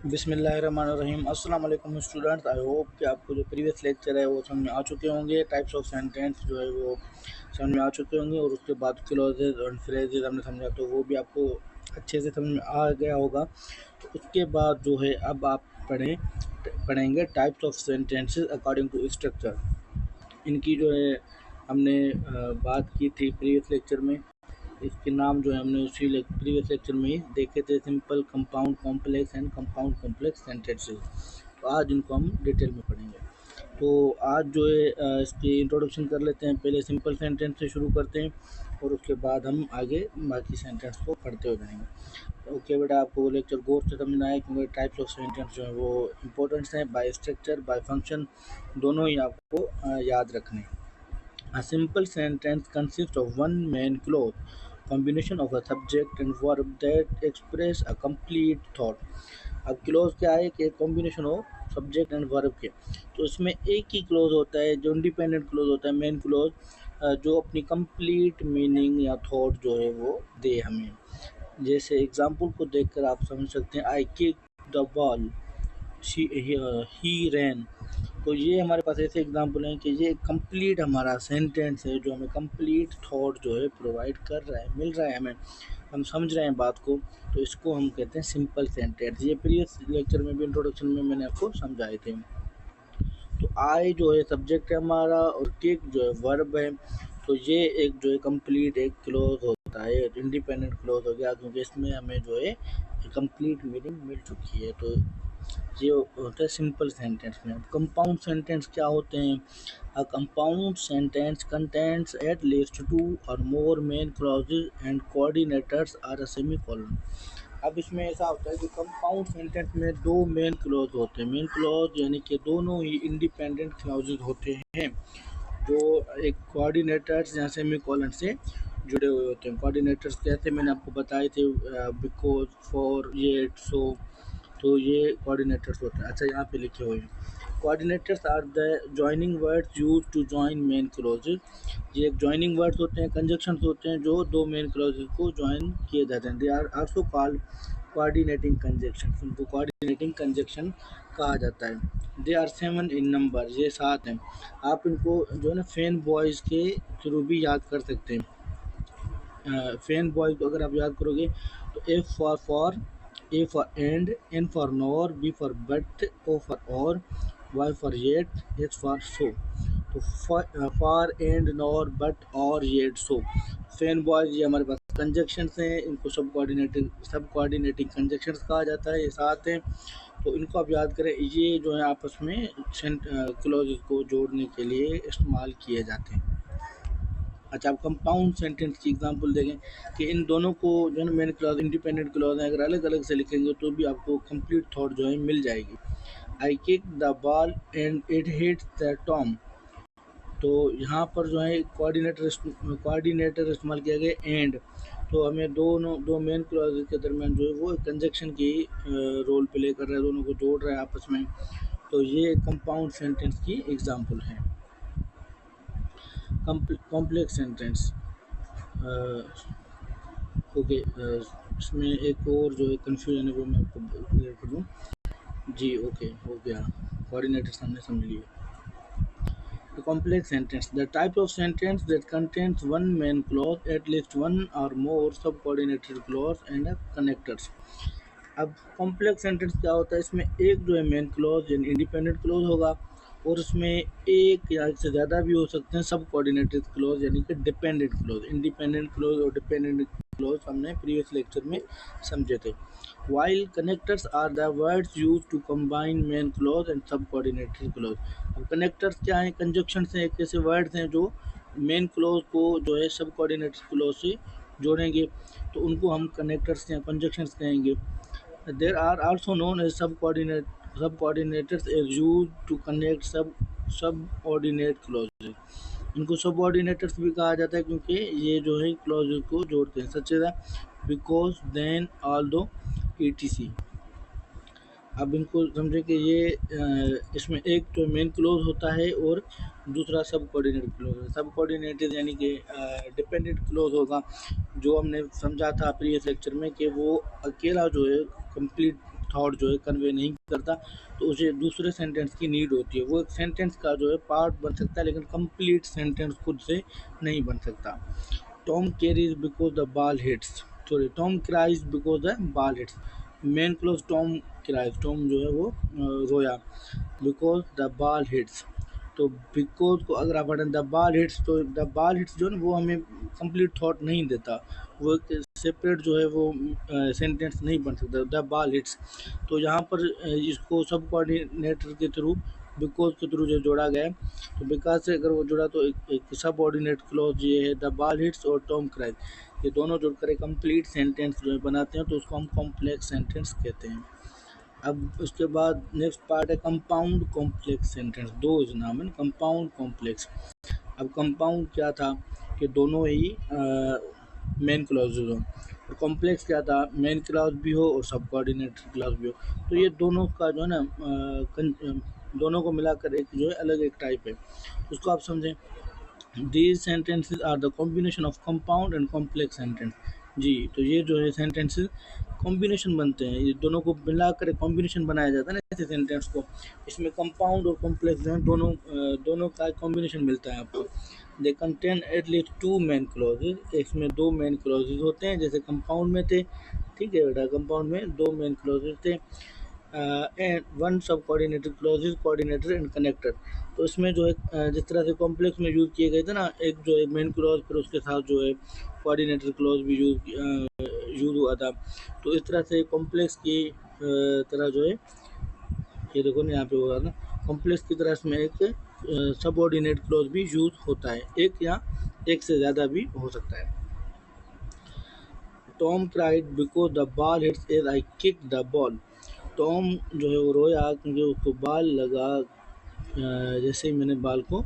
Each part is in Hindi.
बिस्मिल्लाहिर्रहमानिर्रहीम। अस्सलाम वालेकुम स्टूडेंट्स। आई होप कि आपको जो प्रीवियस लेक्चर है वो समझ में आ चुके होंगे। टाइप्स ऑफ सेंटेंस जो है वो समझ में आ चुके होंगे और उसके बाद क्लॉजेज और फ्रेजेज हमने समझा तो वो भी आपको अच्छे से समझ में आ गया होगा। तो उसके बाद जो है अब आप पढ़ेंगे types of sentences according to structure. इनकी जो है हमने बात की थी प्रीवियस लेक्चर में। इसके नाम जो है हमने उसी प्रीवियस लेक्चर में ही देखे थे, simple, compound, complex and compound complex sentences. तो आज इनको हम डिटेल में पढ़ेंगे। तो आज जो है इसकी इंट्रोडक्शन कर लेते हैं। पहले सिंपल सेंटेंस से शुरू करते हैं और उसके बाद हम आगे बाकी सेंटेंस को पढ़ते हो जाएंगे। ओके बेटा, आपको वो लेक्चर गौर से समझना है क्योंकि टाइप्स ऑफ सेंटेंस जो है वो इंपॉर्टेंट्स हैं, बाय स्ट्रक्चर बाय फंक्शन दोनों ही आपको याद रखने हैं। A simple sentence consists of one main clause, combination of a subject and verb that express a complete thought. अब क्लोज क्या है कि कॉम्बिनेशन हो सब्जेक्ट एंड वर्ब के। तो इसमें एक ही क्लोज होता है जो इंडिपेंडेंट क्लोज होता है, मेन क्लोज, जो अपनी कंप्लीट मीनिंग या थॉट जो है वो दे हमें। जैसे एग्जांपल को देखकर आप समझ सकते हैं, आई किक द बॉल, ही रैन। तो ये हमारे पास ऐसे एग्जांपल हैं कि ये कंप्लीट हमारा सेंटेंस है जो हमें कंप्लीट थॉट जो है प्रोवाइड कर रहा है, मिल रहा है हमें, हम समझ रहे हैं बात को। तो इसको हम कहते हैं सिंपल सेंटेंस। ये प्रीवियस लेक्चर में भी इंट्रोडक्शन में मैंने आपको समझाए थे। तो आई जो है सब्जेक्ट है हमारा और किक जो है वर्ब है। तो ये एक जो है कंप्लीट एक क्लोज होता है, इंडिपेंडेंट क्लोज हो गया क्योंकि इसमें हमें जो है कंप्लीट मीनिंग मिल चुकी है। तो ये होता है सिंपल सेंटेंस में। कंपाउंड सेंटेंस क्या होते हैं? A compound sentence contents at least two or more main clauses and coordinators are a semicolon. अब इसमें ऐसा होता है कि कंपाउंड सेंटेंस में दो मेन क्लॉज होते हैं। मेन क्लॉज यानी कि दोनों ही इंडिपेंडेंट क्लॉजेज होते हैं जो एक कोऑर्डिनेटर्स या सेमीकोलन से जुड़े हुए होते हैं। कोऑर्डिनेटर्स कैसे मैंने आपको बताए थे, बिकॉज, फॉर, येट, सो। तो ये कोऑर्डिनेटर्स होते हैं। अच्छा, यहाँ पे लिखे हुए हैं coordinators are the joining words use to join main clauses. ये एक जॉइनिंग वर्ड्स होते हैं, कंजक्शंस होते हैं जो दो मेन क्लॉजेज को जॉइन किए जाते हैं। They are also called coordinating conjunction. उनको कोऑर्डिनेटिंग कंजक्शन कहा जाता है। दे आर 7 इन नंबर, ये 7 हैं। आप इनको जो है ना फैन बॉयज़ के थ्रू भी याद कर सकते हैं। फैन बॉयज़ को अगर आप याद करोगे तो F for A for and, N for nor, B for but, O for or, Y for yet, H for so. तो for and nor but or yet so fan boys ये हमारे पास कंजक्शंस हैं। इनको सब कोऑर्डिनेटिंग कंजक्शंस कहा जाता है। ये 7 हैं। तो इनको आप याद करें, ये जो है आपस में क्लॉजेज को जोड़ने के लिए इस्तेमाल किए जाते हैं। अच्छा, आप कंपाउंड सेंटेंस की एग्जांपल देखें कि इन दोनों को जो है मेन क्लॉज इंडिपेंडेंट क्लॉज हैं, अगर अलग अलग से लिखेंगे तो भी आपको कंप्लीट थॉट जो है मिल जाएगी। I kick the ball and it hits the Tom. तो यहाँ पर जो है कोऑर्डिनेटर इस्तेमाल किया गया एंड। तो हमें दो मेन क्लॉज के दरमियान जो है वो कंजक्शन की रोल प्ले कर रहा है, दोनों को जोड़ रहा है आपस में। तो ये कंपाउंड सेंटेंस की एग्जांपल है। कॉम्प्लेक्स सेंटेंस, ओके, इसमें एक और जो है कन्फ्यूजन है वो मैं आपको क्लियर कर दूँ। जी ओके, हो गया, कोऑर्डिनेटर्स हमने समझ लिए। The complex sentence, the type of sentence that contains one main clause, at least one or more subordinated clause and connectors. अब कॉम्प्लेक्स सेंटेंस क्या होता है? इसमें एक जो है मेन क्लॉज यानी इंडिपेंडेंट क्लॉज होगा और उसमें एक या एक से ज़्यादा भी हो सकते हैं सब कोऑर्डिनेटेड क्लॉज यानी कि डिपेंडेंट क्लॉज। इंडिपेंडेंट क्लॉज और डिपेंडेंट क्लॉज हमने प्रीवियस लेक्चर में समझे थे। While connectors are the words use to combine main clause and sub coordinated clause. अब कनेक्टर्स क्या हैं? कंजक्शंस हैं, एक ऐसे वर्ड्स हैं जो मेन क्लॉज को जो है सब कोऑर्डिनेटेड क्लॉज से जोड़ेंगे, तो उनको हम कनेक्टर्स या कंजक्शंस कहेंगे। There are also known as subcoordinators as used to connect subordinate clauses. इनको सबऑर्डिनेटर्स भी कहा जाता है क्योंकि ये जो है क्लॉजेज को जोड़ते हैं, सच है बिकॉज, देन, ऑल्दो, etc। अब इनको समझे कि ये इसमें एक तो मेन क्लोज होता है और दूसरा सब कोऑर्डिनेट क्लोज है। सब कोऑर्डिनेटेड यानी कि डिपेंडेंट क्लोज होगा, जो हमने समझा था प्रीवियस लेक्चर में कि वो अकेला जो है कंप्लीट थॉट जो है कन्वे नहीं करता, तो उसे दूसरे सेंटेंस की नीड होती है। वो एक सेंटेंस का जो है पार्ट बन सकता है, लेकिन कंप्लीट सेंटेंस खुद से नहीं बन सकता। Tom carries because the ball hits, sorry Tom cries because the ball hits. Main close Tom cries, Tom जो है वो रोया, बिकॉज द बॉल हिट्स। तो बिकॉज को अगर आप हटाएं द बॉल हिट्स, तो द बॉल हिट्स जो है वो हमें कंप्लीट थॉट नहीं देता, वो एक सेपरेट जो है वो सेंटेंस नहीं बन सकता द बॉल हिट्स। तो यहाँ पर इसको सब कोऑर्डिनेटर के थ्रू, बिकॉज के थ्रू जो जोड़ा गया है, तो बिकॉज से अगर वो जुड़ा तो एक सब ऑर्डिनेट क्लॉज ये है द बॉल हिट्स और टॉम क्राइज, ये दोनों जुड़कर एक कंप्लीट सेंटेंस जो है बनाते हैं, तो उसको हम कॉम्प्लेक्स सेंटेंस कहते हैं। अब उसके बाद नेक्स्ट पार्ट है कंपाउंड कॉम्प्लेक्स सेंटेंस। दो इस नाम है, कंपाउंड कॉम्प्लेक्स। अब कंपाउंड क्या था कि दोनों ही मेन क्लॉजेज हो, और कॉम्प्लेक्स क्या था, मेन क्लॉज भी हो और सब कोऑर्डिनेटर क्लॉज भी हो। तो ये दोनों का जो है ना दोनों को मिलाकर एक जो है अलग एक टाइप है, उसको आप समझें। These sentences are the combination of compound and complex sentence। जी, तो ये जो है सेंटेंसेस कॉम्बिनेशन बनते हैं, ये दोनों को मिलाकर एक कॉम्बिनेशन बनाया जाता है ना ऐसे सेंटेंस को। इसमें कंपाउंड और कॉम्प्लेक्स जो है दोनों का कॉम्बिनेशन मिलता है आपको। They contain at least to main clauses, इसमें दो मेन क्लॉजेज होते हैं, जैसे कंपाउंड में थे, ठीक है बेटा, कंपाउंड में दो मेन क्लॉजेज थे, एंड वन सब coordinator clauses, coordinator and connector. तो इसमें जो है जिस तरह से कॉम्प्लेक्स में यूज़ किए गए थे ना, एक जो है मेन क्लॉज, फिर उसके साथ जो है कोऑर्डिनेटर क्लॉज भी यूज़ हुआ था। तो इस तरह से कॉम्प्लेक्स की तरह जो है, ये देखो ना यहाँ पे हो रहा ना, कॉम्प्लेक्स की तरह इसमें एक सबऑर्डिनेट क्लॉज भी यूज़ होता है, एक या एक से ज़्यादा भी हो सकता है। Tom cried because the ball hits as I kick the ball. Tom जो है वो रोया क्योंकि उसको बाल लगा जैसे ही मैंने बाल को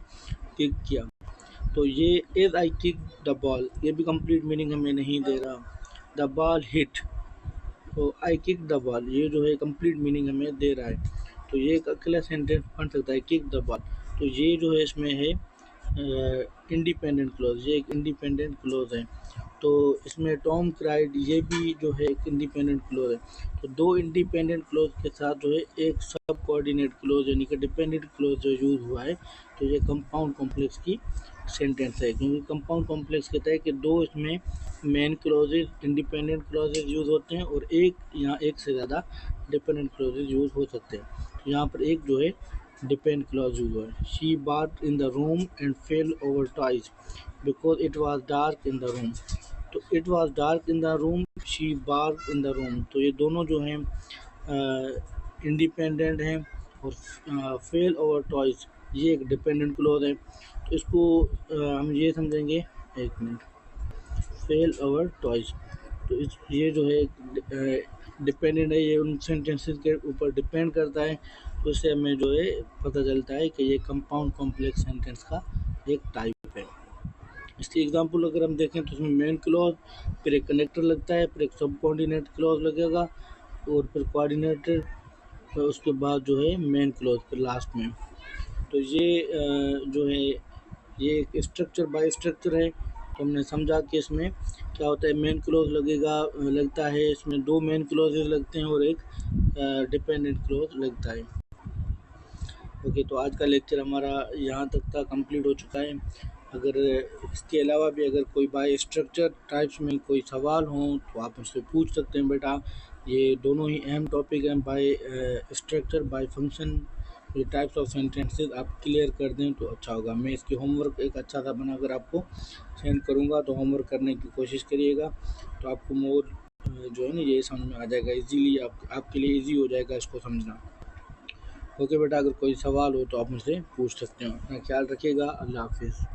किक किया। तो ये as I kick the ball, ये भी कंप्लीट मीनिंग हमें नहीं दे रहा। द बॉल हिट, तो आई किक द बॉल, ये जो है कंप्लीट मीनिंग हमें दे रहा है। तो ये एक अकेला सेंटेंस बन सकता है, किक द बॉल। तो ये जो है इसमें है इंडिपेंडेंट क्लॉज, ये एक इंडिपेंडेंट क्लॉज है। तो इसमें टॉम क्राइड, ये भी जो है एक इंडिपेंडेंट क्लॉज है। तो दो इंडिपेंडेंट क्लॉज के साथ जो है एक सब कोऑर्डिनेट क्लॉज यानी कि डिपेंडेंट क्लॉज जो यूज़ हुआ है, तो ये कंपाउंड कॉम्प्लेक्स की सेंटेंस है। क्योंकि कंपाउंड कॉम्प्लेक्स कहता है कि दो इसमें main clauses, independent clauses use होते हैं, और एक या एक से ज़्यादा डिपेंडेंट क्लॉजेज यूज़ हो सकते हैं। तो यहाँ पर एक जो है डिपेंड क्लॉज यूज़ हुआ है। She barked in the room and fell over toys because it was dark in the room. तो it was dark in the room, she barked in the room. तो ये दोनों जो हैं इंडिपेंडेंट हैं, और फेल ओवर टॉयज ये एक डिपेंडेंट क्लॉज है। तो इसको हम ये समझेंगे, एक मिनट, फेल ओवर टॉयज। तो ये जो है डिपेंडेंट है, ये उन सेंटेंसेस के ऊपर डिपेंड करता है। तो इससे हमें जो है पता चलता है कि ये कंपाउंड कॉम्प्लेक्स सेंटेंस का एक टाइप है। इसकी एग्जांपल अगर हम देखें तो उसमें मेन क्लॉज, फिर एक कनेक्टर लगता है, फिर एक सब कोऑर्डिनेट क्लॉज लगेगा, और फिर कोऑर्डिनेटर, फिर उसके बाद जो है मेन क्लॉज फिर लास्ट में। तो ये जो है ये एक स्ट्रक्चर बाय स्ट्रक्चर है। तो हमने समझा कि इसमें क्या होता है, मेन क्लॉज लगता है, इसमें दो मेन क्लॉजेज लगते हैं और एक डिपेंडेंट क्लॉज लगता है। ओके, तो आज का लेक्चर हमारा यहाँ तक था, कंप्लीट हो चुका है। अगर इसके अलावा भी अगर कोई बाय स्ट्रक्चर टाइप्स में कोई सवाल हो तो आप मुझसे पूछ सकते हैं बेटा। ये दोनों ही अहम टॉपिक हैं, बाय स्ट्रक्चर, बाय फंक्शन, ये टाइप्स ऑफ सेंटेंसेस आप क्लियर कर दें तो अच्छा होगा। मैं इसकी होमवर्क एक अच्छा सा बनाकर आपको सेंड करूँगा, तो होमवर्क करने की कोशिश करिएगा, तो आपको मोर जो है ना ये समझ में आ जाएगा, इजीली आपके लिए इजी हो जाएगा इसको समझना। ओके बेटा, अगर कोई सवाल हो तो आप मुझसे पूछ सकते हो। अपना ख्याल रखिएगा। अल्लाह हाफिज़।